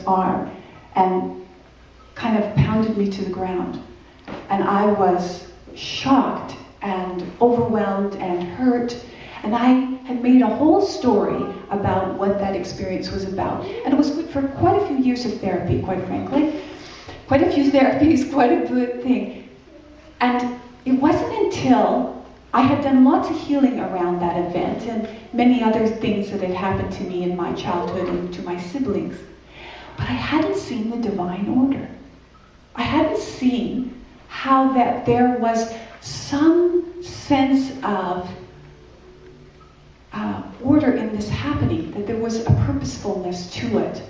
arm and kind of pounded me to the ground. And I was shocked and overwhelmed and hurt. And I had made a whole story about what that experience was about. And it was good for quite a few years of therapy, quite frankly. Quite a few therapies, quite a good thing. And it wasn't until I had done lots of healing around that event and many other things that had happened to me in my childhood and to my siblings. But I hadn't seen the divine order. I hadn't seen how that there was some sense of order in this happening, that there was a purposefulness to it.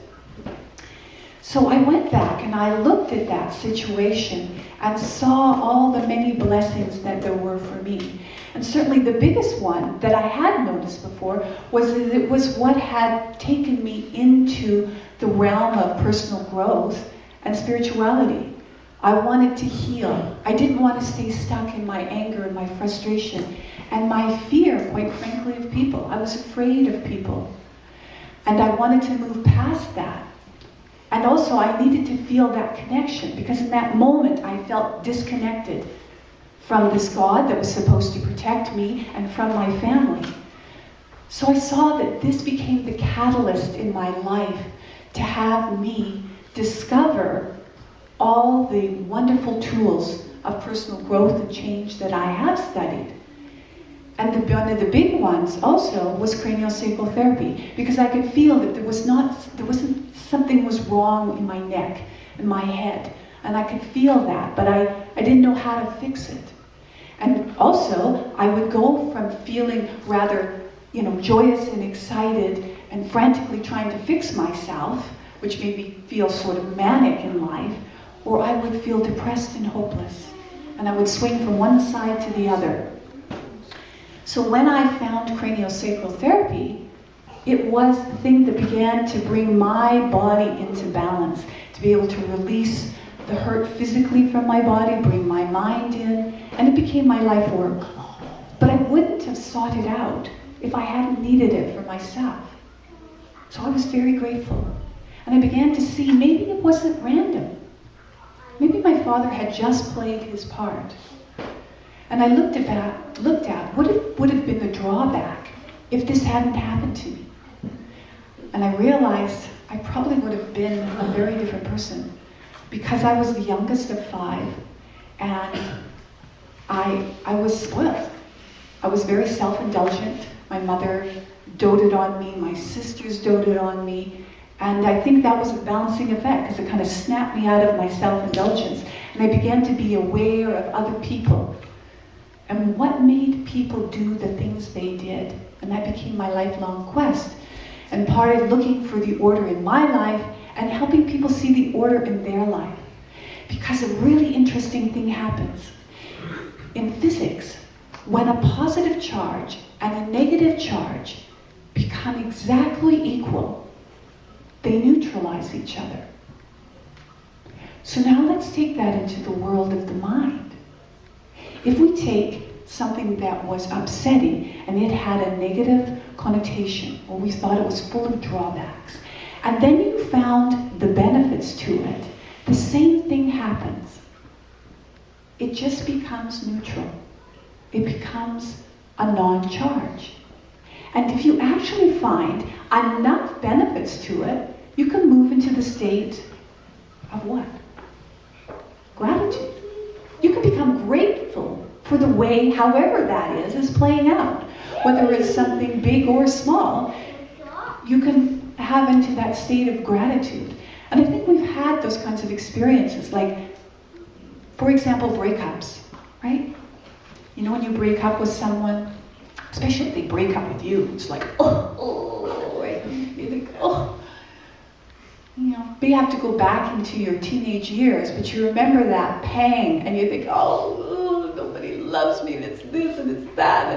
So I went back and I looked at that situation and saw all the many blessings that there were for me. And certainly the biggest one that I had noticed before was that it was what had taken me into the realm of personal growth and spirituality. I wanted to heal. I didn't want to stay stuck in my anger and my frustration and my fear, quite frankly, of people. I was afraid of people. And I wanted to move past that. And also I needed to feel that connection, because in that moment I felt disconnected from this God that was supposed to protect me and from my family. So I saw that this became the catalyst in my life to have me discover all the wonderful tools of personal growth and change that I have studied. And one of the big ones also was craniosacral therapy, because I could feel that something was wrong in my neck and my head, and I could feel that, but I didn't know how to fix it. And also, I would go from feeling rather, joyous and excited and frantically trying to fix myself, which made me feel sort of manic in life, or I would feel depressed and hopeless, and I would swing from one side to the other. So when I found craniosacral therapy, it was the thing that began to bring my body into balance, to be able to release the hurt physically from my body, bring my mind in, and it became my life work. But I wouldn't have sought it out if I hadn't needed it for myself. So I was very grateful. And I began to see maybe it wasn't random. Maybe my father had just played his part. And I looked at what would have been the drawback if this hadn't happened to me. And I realized I probably would have been a very different person, because I was the youngest of 5, and I was spoiled. I was very self-indulgent. My mother doted on me, my sisters doted on me, and I think that was a balancing effect, because it kind of snapped me out of my self-indulgence, and I began to be aware of other people and what made people do the things they did. And that became my lifelong quest, and part of looking for the order in my life and helping people see the order in their life. Because a really interesting thing happens. In physics, when a positive charge and a negative charge become exactly equal, they neutralize each other. So now let's take that into the world of the mind. If we take something that was upsetting and it had a negative connotation, or we thought it was full of drawbacks, and then you found the benefits to it, the same thing happens. It just becomes neutral. It becomes a non-charge. And if you actually find enough benefits to it, you can move into the state of what? Gratitude. You can become grateful for the way, however that is playing out. Whether it's something big or small, you can have into that state of gratitude. And I think we've had those kinds of experiences, like, for example, breakups, right? When you break up with someone, especially if they break up with you, it's like, right? You think, but you have to go back into your teenage years, but you remember that pang, and you think, nobody loves me, and it's this and it's that,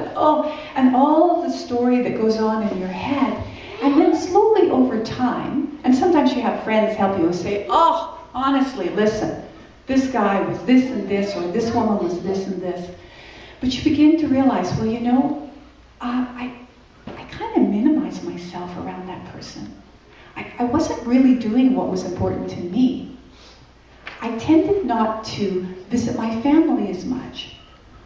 and all of the story that goes on in your head. And then slowly over time, and sometimes you have friends help you and say, honestly, listen, this guy was this and this, or this woman was this and this. But you begin to realize, I kind of minimize myself around that person. I wasn't really doing what was important to me. I tended not to visit my family as much.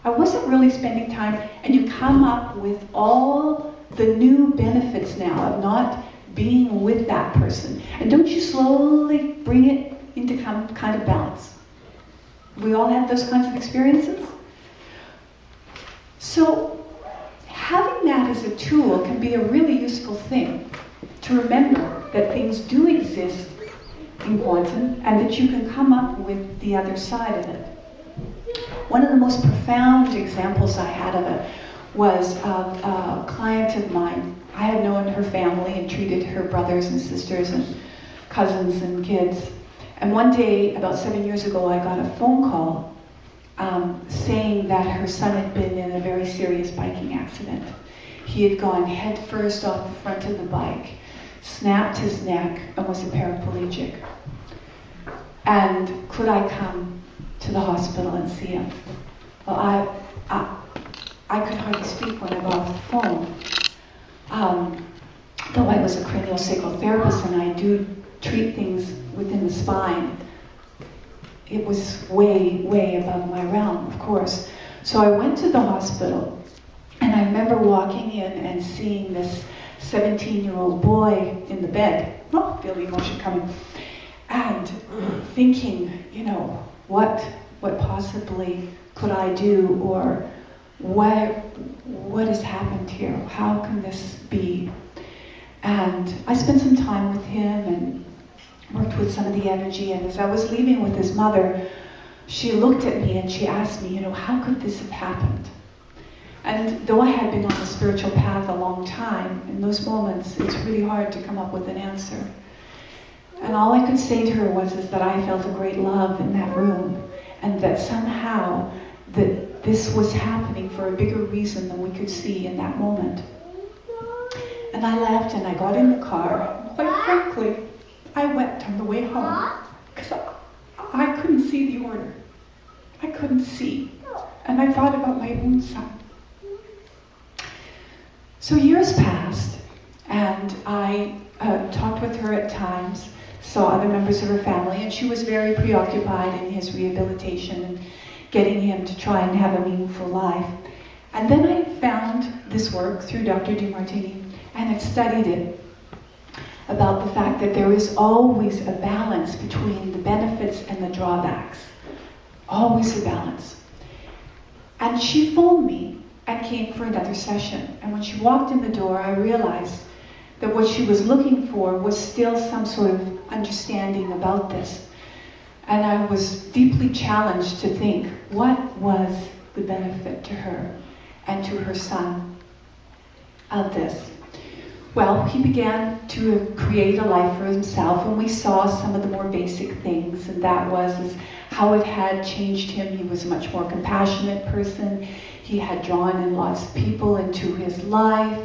I wasn't really spending time, and you come up with all the new benefits now of not being with that person. And don't you slowly bring it into kind of balance? We all have those kinds of experiences. So having that as a tool can be a really useful thing to remember that things do exist in quantum and that you can come up with the other side of it. One of the most profound examples I had of it was of a client of mine. I had known her family and treated her brothers and sisters and cousins and kids. And one day, about 7 years ago, I got a phone call saying that her son had been in a very serious biking accident. He had gone head first off the front of the bike, snapped his neck, and was a paraplegic. And could I come to the hospital and see him? Well, I could hardly speak when I got off the phone. Though I was a craniosacral therapist and I do treat things within the spine, it was way, way above my realm, of course. So I went to the hospital, and I remember walking in and seeing this 17-year-old boy in the bed. Oh, feel the emotion coming. And thinking, what possibly could I do, or what has happened here? How can this be? And I spent some time with him and worked with some of the energy, and as I was leaving with his mother, she looked at me and she asked me, how could this have happened? And though I had been on the spiritual path a long time, in those moments it's really hard to come up with an answer. And all I could say to her was that I felt a great love in that room, and that somehow that this was happening for a bigger reason than we could see in that moment. And I left and I got in the car, and quite frankly, I wept on the way home, because I couldn't see the order. I couldn't see. And I thought about my own son. So years passed, and I talked with her at times, saw other members of her family, and she was very preoccupied in his rehabilitation and getting him to try and have a meaningful life. And then I found this work through Dr. DeMartini and had studied it about the fact that there is always a balance between the benefits and the drawbacks. Always a balance. And she phoned me and came for another session. And when she walked in the door, I realized that what she was looking for was still some sort of understanding about this. And I was deeply challenged to think, what was the benefit to her and to her son of this? Well, he began to create a life for himself, and we saw some of the more basic things, and that was how it had changed him. He was a much more compassionate person. He had drawn in lots of people into his life.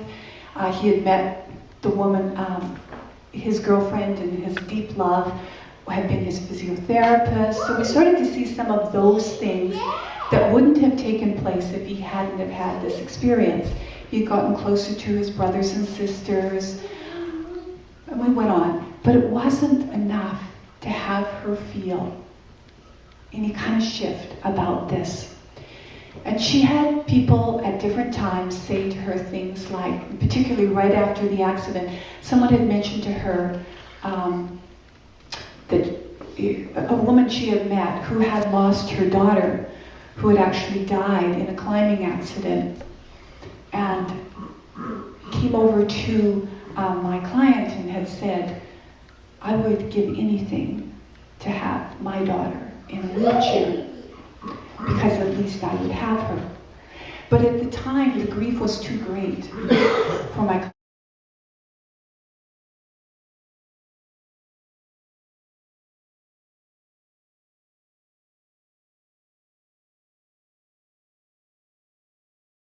He had met the woman, his girlfriend, and his deep love had been his physiotherapist. So we started to see some of those things that wouldn't have taken place if he hadn't have had this experience. He'd gotten closer to his brothers and sisters, and we went on. But it wasn't enough to have her feel any kind of shift about this. And she had people at different times say to her things like, particularly right after the accident, someone had mentioned to her that a woman she had met who had lost her daughter, who had actually died in a climbing accident, and came over to my client and had said, I would give anything to have my daughter in a wheelchair, because at least I would have her. But at the time, the grief was too great for my